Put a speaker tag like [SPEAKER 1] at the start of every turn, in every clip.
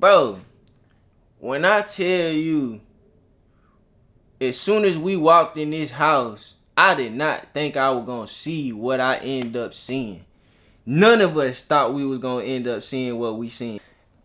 [SPEAKER 1] Bro, when I tell you, as soon as we walked in this house, I did not think I was gonna see what I end up seeing. None of us thought we was gonna end up seeing what we seen.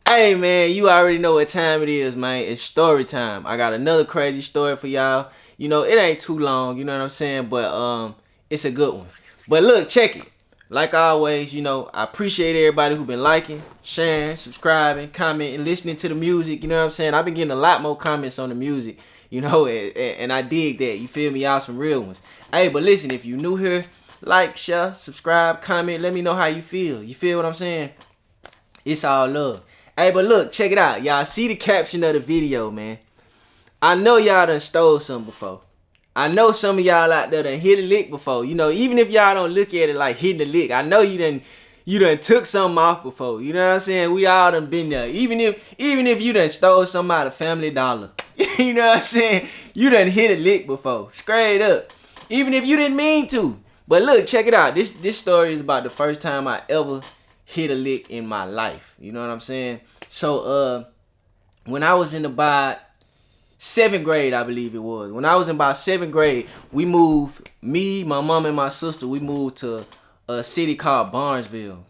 [SPEAKER 1] Hey man, you already know what time it is, man. It's story time. I got another crazy story for y'all. You know, it ain't too long, you know what I'm saying? But it's a good one. But look, check it. Like always, you know, I appreciate everybody who been liking, sharing, subscribing, commenting, listening to the music, you know what I'm saying? I've been getting a lot more comments on the music, you know, and I dig that. You feel me? Y'all some real ones. Hey, but listen, if you new here, like, share, subscribe, comment, let me know how you feel. You feel what I'm saying? It's all love. Hey, but look, check it out. Y'all see the caption of the video, man. I know y'all done stole some before. I know some of y'all out there done hit a lick before. You know, even if y'all don't look at it like hitting a lick, I know you done took something off before. You know what I'm saying? We all done been there. Even if you done stole something out of Family Dollar. You know what I'm saying? You done hit a lick before. Straight up. Even if you didn't mean to. But look, check it out. This story is about the first time I ever hit a lick in my life. You know what I'm saying? So when I was in about 7th grade, I believe it was. When I was in about 7th grade, we moved, me, my mom, and my sister, we moved to a city called Barnesville,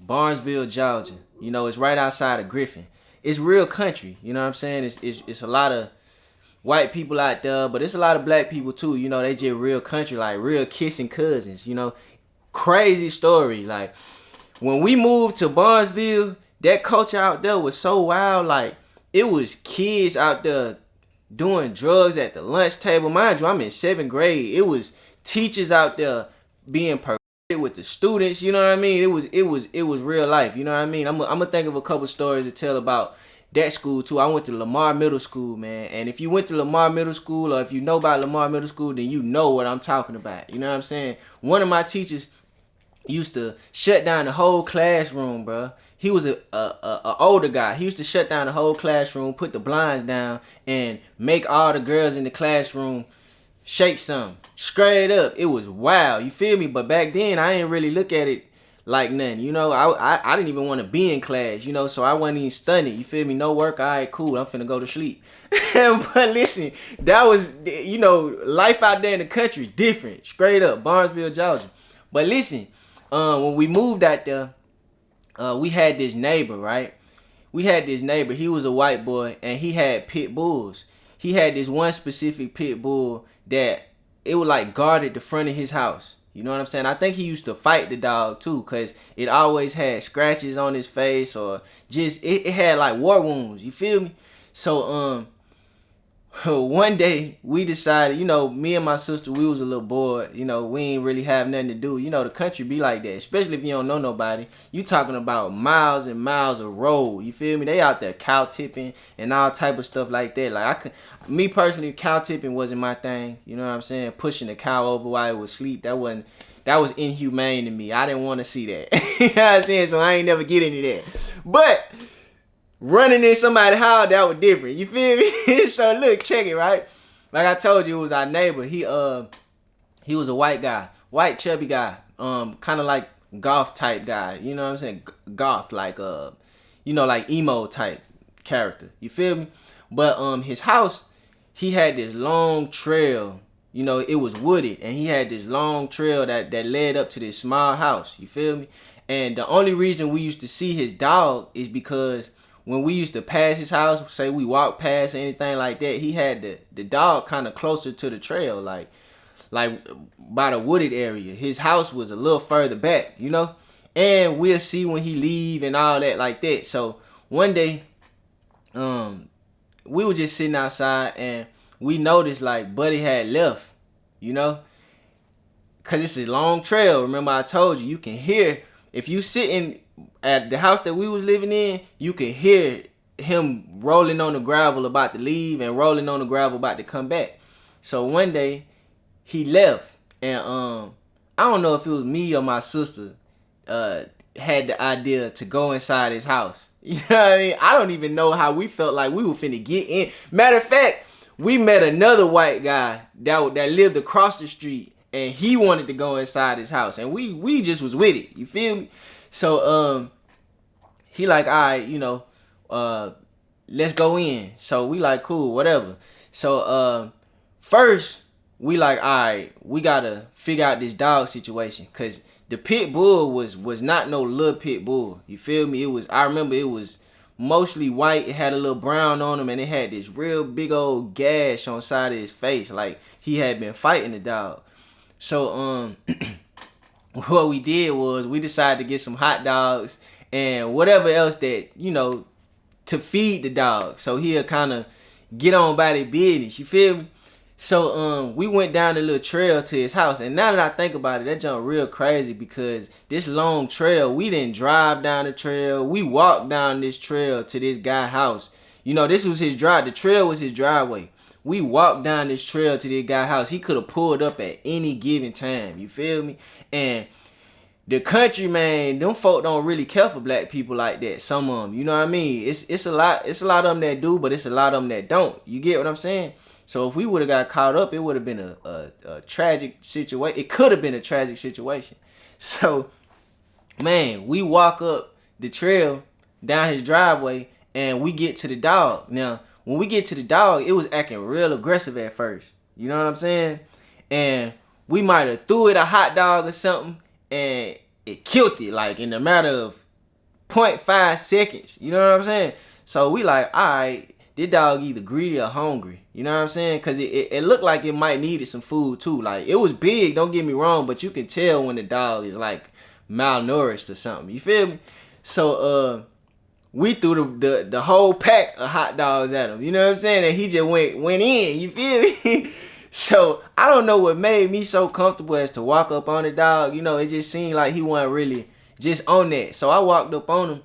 [SPEAKER 1] Georgia. You know, it's right outside of Griffin. It's real country, you know what I'm saying? It's a lot of white people out there, but it's a lot of black people too. You know, they just real country, like real kissing cousins, you know. Crazy story. Like, when we moved to Barnesville, that culture out there was so wild. Like, it was kids out there doing drugs at the lunch table. Mind you, I'm in 7th grade. It was teachers out there being perverted with the students. You know what I mean? It was real life. You know what I mean? I'm gonna think of a couple stories to tell about that school too. I went to Lamar Middle School, man. And if you went to Lamar Middle School, or if you know about Lamar Middle School, then you know what I'm talking about. You know what I'm saying? One of my teachers used to shut down the whole classroom, bro. He was a older guy. He used to shut down the whole classroom, put the blinds down, and make all the girls in the classroom shake some. Straight up. It was wild. You feel me? But back then, I didn't really look at it like nothing. You know, I didn't even want to be in class, you know, so I wasn't even studying. You feel me? No work. All right, cool. I'm finna go to sleep. But listen, that was, you know, life out there in the country, different. Straight up. Barnesville, Georgia. But listen, when we moved out there, we had this neighbor, right? We had this neighbor. He was a white boy, and he had pit bulls. He had this one specific pit bull that it would like guarded the front of his house. You know what I'm saying? I think he used to fight the dog too, cause it always had scratches on his face, or just it had like war wounds. You feel me? So one day we decided, you know, me and my sister, we was a little bored. You know, we ain't really have nothing to do. You know, the country be like that, especially if you don't know nobody. You talking about miles and miles of road. You feel me? They out there cow tipping and all type of stuff like that. Like, me personally, cow tipping wasn't my thing. You know what I'm saying? Pushing the cow over while it was asleep, that was inhumane to me. I didn't want to see that. You know what I'm saying? So I ain't never get into that. But running in somebody's house, that was different. You feel me? So look, check it, right? Like I told you, it was our neighbor. He was a white guy, white chubby guy, kind of like goth type guy. You know what I'm saying? Goth, like you know, like emo type character. You feel me? But his house, he had this long trail. You know, it was wooded, and he had this long trail that led up to this small house. You feel me? And the only reason we used to see his dog is because when we used to pass his house, say we walked past or anything like that, he had the dog kind of closer to the trail, like by the wooded area. His house was a little further back, you know? And we'll see when he leave and all that like that. So one day, we were just sitting outside, and we noticed like Buddy had left, you know? Cause it's a long trail. Remember I told you, you can hear, if you sitting at the house that we was living in, you could hear him rolling on the gravel about to leave and rolling on the gravel about to come back. So one day he left, and I don't know if it was me or my sister had the idea to go inside his house. You know what I mean? I don't even know how we felt like we were finna get in. Matter of fact, we met another white guy that lived across the street, and he wanted to go inside his house, and we just was with it. You feel me? So he like, all right, you know, let's go in. So we like, cool, whatever. So first we like, all right, we gotta figure out this dog situation, cause the pit bull was not no little pit bull. You feel me? It was, I remember it was mostly white. It had a little brown on him, and it had this real big old gash on the side of his face, like he had been fighting the dog. So what we did was we decided to get some hot dogs and whatever else that, to feed the dog, so he'll kind of get on by the business. You feel me? So we went down the little trail to his house, and now that I think about it, that jump real crazy, because this long trail, we didn't drive down the trail. We walked down this trail to this guy's house. This was his drive. The trail was his driveway. We walked down this trail to this guy's house. He could have pulled up at any given time. You feel me? And the country, man, them folk don't really care for black people like that. Some of them, you know what I mean? It's a lot of them that do, but it's a lot of them that don't. You get what I'm saying? So if we would have got caught up, it would have been a tragic situation. It could have been a tragic situation. So, man, we walk up the trail down his driveway, and we get to the dog. Now, when we get to the dog, it was acting real aggressive at first. You know what I'm saying? And we might have threw it a hot dog or something, and it killed it, like in a matter of 0.5 seconds. You know what I'm saying? So we like, all right, this dog either greedy or hungry. You know what I'm saying? Because it looked like it might needed some food too. Like, it was big, don't get me wrong, but you can tell when the dog is like malnourished or something. You feel me? So we threw the whole pack of hot dogs at him. You know what I'm saying? And he just went in. You feel me? So I don't know what made me so comfortable as to walk up on the dog. It just seemed like he wasn't really just on that. So I walked up on him,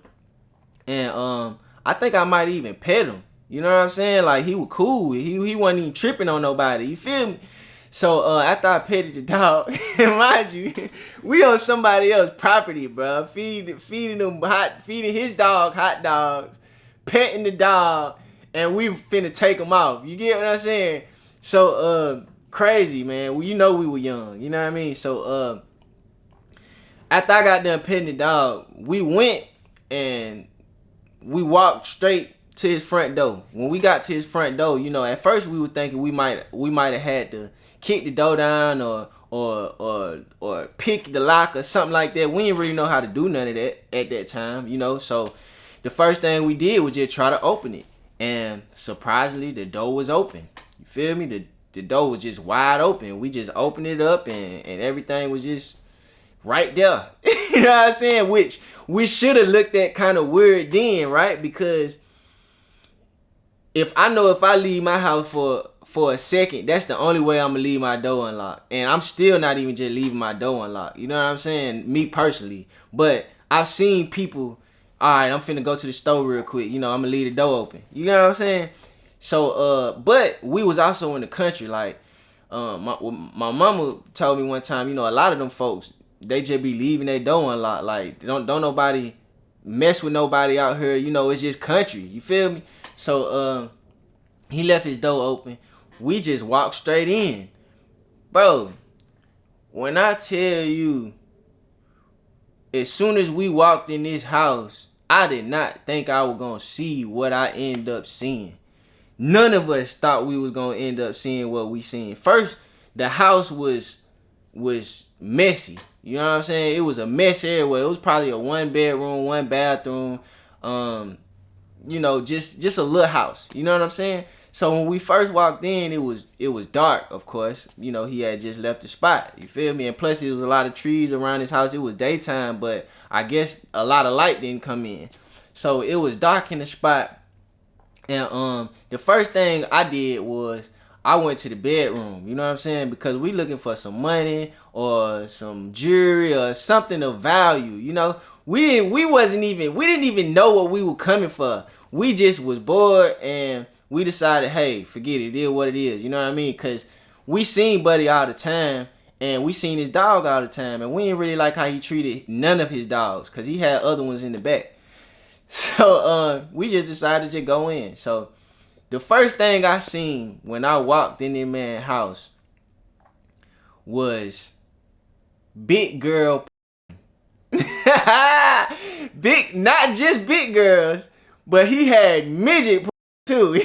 [SPEAKER 1] and I think I might even pet him. You know what I'm saying? Like, he was cool. He wasn't even tripping on nobody. You feel me? So after I petted the dog, and mind you, we on somebody else's property, bro. Feeding his dog hot dogs, petting the dog, and we finna take him off. You get what I'm saying? So crazy, man. Well, we were young. You know what I mean? So after I got done petting the dog, we went and we walked straight to his front door. When we got to his front door, at first we were thinking we might have had to kick the door down or pick the lock or something like that. We didn't really know how to do none of that at that time, So the first thing we did was just try to open it, and surprisingly, the door was open. You feel me? The door was just wide open. We just opened it up, and everything was just right there. You know what I'm saying? Which we should have looked at kind of weird then, right? Because if I leave my house for a second, that's the only way I'm gonna leave my door unlocked. And I'm still not even just leaving my door unlocked. You know what I'm saying? Me personally. But I've seen people, all right, I'm finna go to the store real quick. I'm gonna leave the door open. You know what I'm saying? So, but we was also in the country. Like, my mama told me one time, a lot of them folks, they just be leaving their door unlocked. Like, don't nobody mess with nobody out here. It's just country. You feel me? So, he left his door open. We just walked straight in. Bro, when I tell you, as soon as we walked in this house, I did not think I was going to see what I ended up seeing. None of us thought we was going to end up seeing what we seen. First, the house was messy. You know what I'm saying? It was a mess everywhere. It was probably a 1-bedroom, 1-bathroom, just a little house. You know what I'm saying? So when we first walked in, it was dark, of course. He had just left the spot. You feel me? And plus, there was a lot of trees around his house. It was daytime, but I guess a lot of light didn't come in. So it was dark in the spot. And the first thing I did was I went to the bedroom. You know what I'm saying? Because we looking for some money or some jewelry or something of value. We didn't even know what we were coming for. We just was bored, and we decided, hey, forget it. It is what it is. You know what I mean? Because we seen Buddy all the time, and we seen his dog all the time, and we didn't really like how he treated none of his dogs, because he had other ones in the back. So we just decided to go in. So the first thing I seen when I walked in that man's house was big girl. Big, not just big girls, but he had midget too.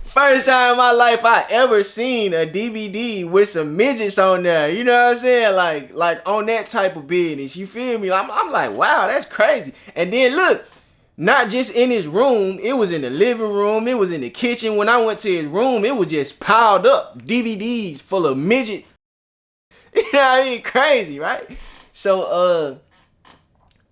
[SPEAKER 1] First time in my life I ever seen a DVD with some midgets on there. You know what I'm saying? Like on that type of business. You feel me? I'm like, wow, that's crazy. And then look, not just in his room, it was in the living room, it was in the kitchen. When I went to his room, it was just piled up DVDs full of midgets. You know what I mean? Crazy, right? So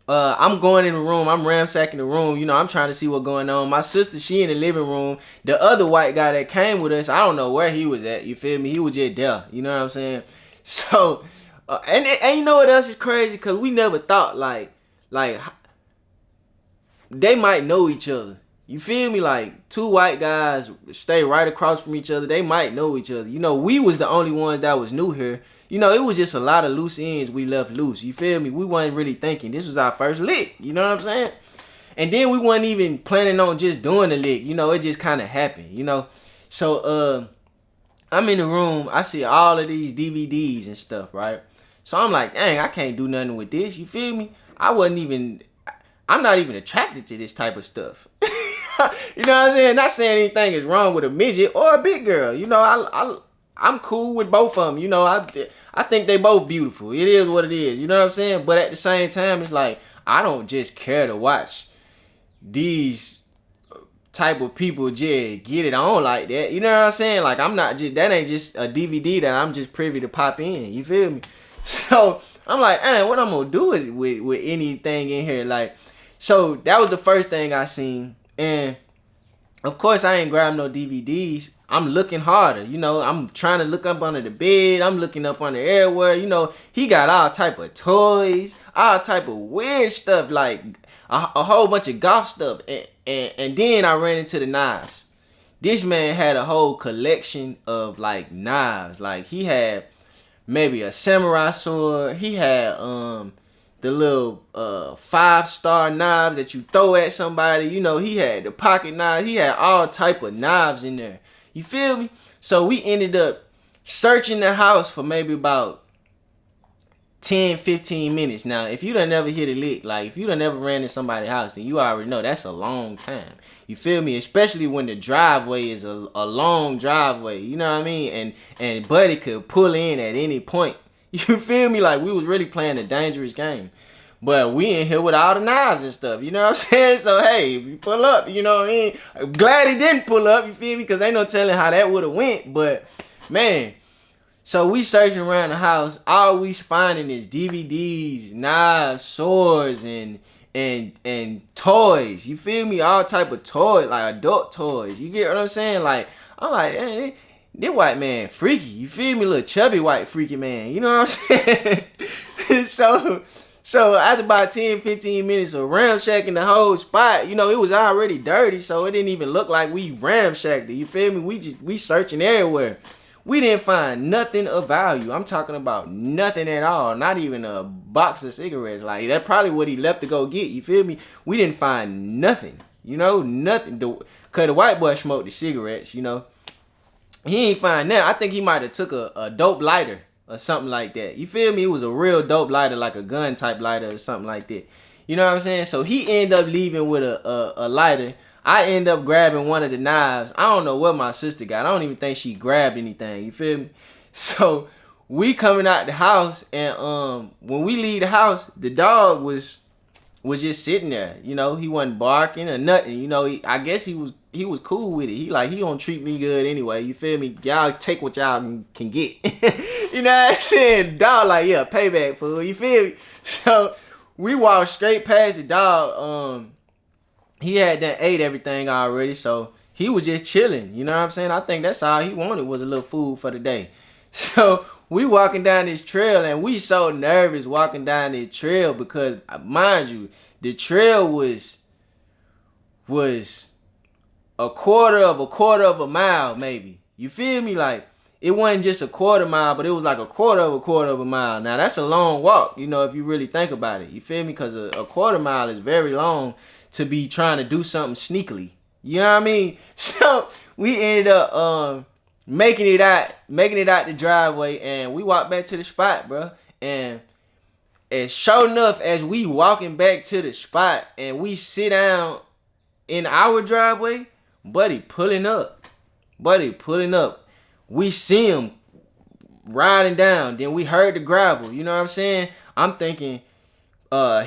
[SPEAKER 1] I'm going in the room, I'm ransacking the room, you know, I'm trying to see what's going on. My sister, she in the living room. The other white guy that came with us, I don't know where he was at, you feel me? He was just there, you know what I'm saying? So, and you know what else is crazy? Because we never thought, like, they might know each other. You feel me? Like, two white guys stay right across from each other. They might know each other. You know, we was the only ones that was new here. You know, it was just a lot of loose ends we left loose. You feel me? We wasn't really thinking. This was our first lick. You know what I'm saying? And then we wasn't even planning on just doing the lick. You know, it just kind of happened, you know? So, I'm in the room. I see all of these DVDs and stuff, right? So I'm like, dang, I can't do nothing with this. You feel me? I'm not even attracted to this type of stuff. You know what I'm saying? Not saying anything is wrong with a midget or a big girl. You know, I'm cool with both of them. You know, I think they both beautiful. It is what it is. You know what I'm saying? But at the same time, it's like, I don't just care to watch these type of people just get it on like that. You know what I'm saying? Like, that ain't just a DVD that I'm just privy to pop in. You feel me? So I'm like, what I'm gonna do with anything in here? Like, so that was the first thing I seen. And of course I ain't grabbed no DVDs. I'm looking harder, you know. I'm trying to look up under the bed. I'm looking up under everywhere. You know, he got all type of toys, all type of weird stuff, like a whole bunch of golf stuff. And then I ran into the knives. This man had a whole collection of like knives. Like, he had maybe a samurai sword. He had the little 5-star knives that you throw at somebody. You know, he had the pocket knives. He had all type of knives in there. You feel me? So we ended up searching the house for maybe about 10, 15 minutes. Now, if you done never hit a lick, like if you done never ran in somebody's house, then you already know that's a long time. You feel me? Especially when the driveway is a long driveway. You know what I mean? And Buddy could pull in at any point. You feel me? Like, we was really playing a dangerous game. But we in here with all the knives and stuff, you know what I'm saying? So, hey, if you pull up, you know what I mean? I'm glad he didn't pull up, you feel me? Because ain't no telling how that would have went. But, man, so we searching around the house. All we finding is DVDs, knives, swords, and toys. You feel me? All type of toys, like adult toys. You get what I'm saying? Like, I'm like, hey, this white man freaky. You feel me? Little chubby white freaky man. You know what I'm saying? So after about 10, 15 minutes of ramshacking the whole spot, you know, it was already dirty, so it didn't even look like we ramshacked it. You feel me? We searching everywhere. We didn't find nothing of value. I'm talking about nothing at all. Not even a box of cigarettes. Like, that's probably what he left to go get. You feel me? We didn't find nothing. You know, nothing. Because the white boy smoked the cigarettes, you know. He ain't find that. I think he might have took a dope lighter or something like that. You feel me? It was a real dope lighter, like a gun type lighter or something like that. You know what I'm saying? So he ended up leaving with a lighter. I end up grabbing one of the knives. I don't know what my sister got. I don't even think she grabbed anything. You feel me? So we coming out the house, and when we leave the house, the dog was just sitting there. You know, he wasn't barking or nothing. You know, I guess he was cool with it. He don't treat me good anyway. You feel me? Y'all take what y'all can get. You know what I'm saying? Dog like, yeah, payback, fool. You feel me? So we walked straight past the dog. He had done ate everything already, so he was just chilling. You know what I'm saying? I think that's all he wanted was a little food for the day. So we walking down this trail, and we so nervous walking down this trail because, mind you, the trail was a quarter of a mile, maybe. You feel me? Like, it wasn't just a quarter mile, but it was like a quarter of a mile. Now, that's a long walk, you know, if you really think about it. You feel me? Because a quarter mile is very long to be trying to do something sneakily. You know what I mean? So we ended up making it out the driveway, and we walked back to the spot, bro. And And sure enough, as we walking back to the spot and we sit down in our driveway, buddy pulling up. We see him riding down. Then we heard the gravel. You know what I'm saying? I'm thinking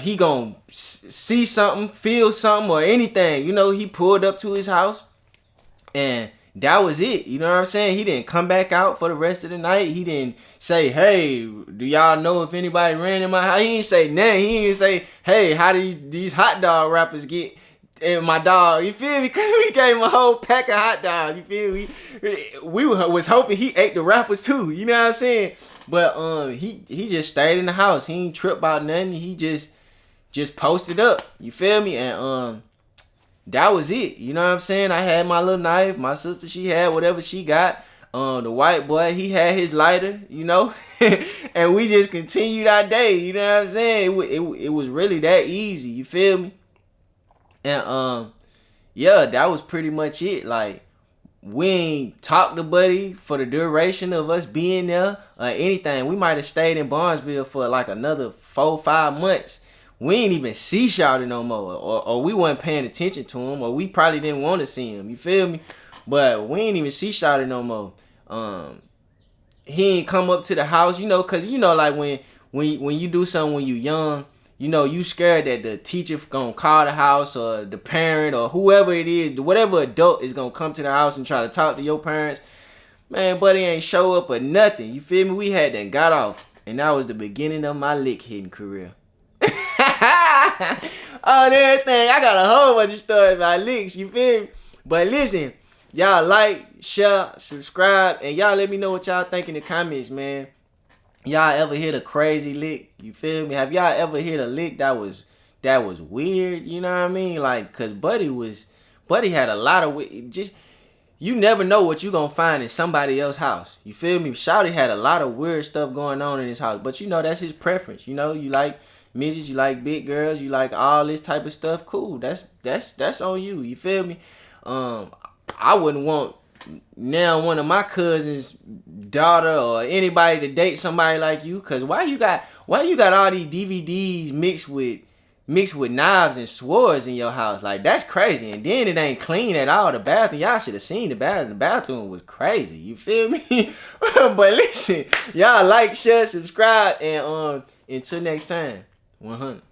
[SPEAKER 1] he gonna see something, feel something, or anything. You know, he pulled up to his house, and that was it. You know what I'm saying? He didn't come back out for the rest of the night. He didn't say, hey, do y'all know if anybody ran in my house? He didn't say nothing. He didn't say, hey, how do these hot dog wrappers get in my dog? You feel me? Because we gave him a whole pack of hot dogs. You feel me? We was hoping he ate the wrappers too. You know what I'm saying? But he just stayed in the house. He ain't tripped about nothing. He just posted up. You feel me? And that was it. You know what I'm saying? I had my little knife. My sister, she had whatever she got. The white boy, he had his lighter, you know? And we just continued our day. You know what I'm saying? It was really that easy. You feel me? And yeah, that was pretty much it. Like, we ain't talked to Buddy for the duration of us being there or anything. We might have stayed in Barnesville for like another 4-5 months. We ain't even see Shawty no more, or we wasn't paying attention to him, or we probably didn't want to see him. You feel me? But we ain't even see Shawty no more. He ain't come up to the house, you know, cause you know, like when you do something when you young, you know, you scared that the teacher gonna call the house or the parent or whoever it is, whatever adult is gonna come to the house and try to talk to your parents. Man, Buddy ain't show up or nothing. You feel me? We had that got off, and that was the beginning of my lick hitting career. Oh, everything. I got a whole bunch of stories about licks, you feel me? But listen, y'all like, share, subscribe, and y'all let me know what y'all think in the comments, man. Y'all ever hit a crazy lick? You feel me? Have y'all ever hit a lick that was weird? You know what I mean? Like, cause Buddy had a lot of just, you never know what you gonna find in somebody else's house. You feel me? Shawty had a lot of weird stuff going on in his house, but you know that's his preference. You know, you like midgets, you like big girls, you like all this type of stuff. Cool. That's on you. You feel me? I wouldn't want now one of my cousins' daughter or anybody to date somebody like you, cause why you got all these DVDs mixed with knives and swords in your house? Like, that's crazy. And then it ain't clean at all. The bathroom, y'all should have seen the bathroom. The bathroom was crazy. You feel me? But listen, y'all like, share, subscribe, and until next time, 100.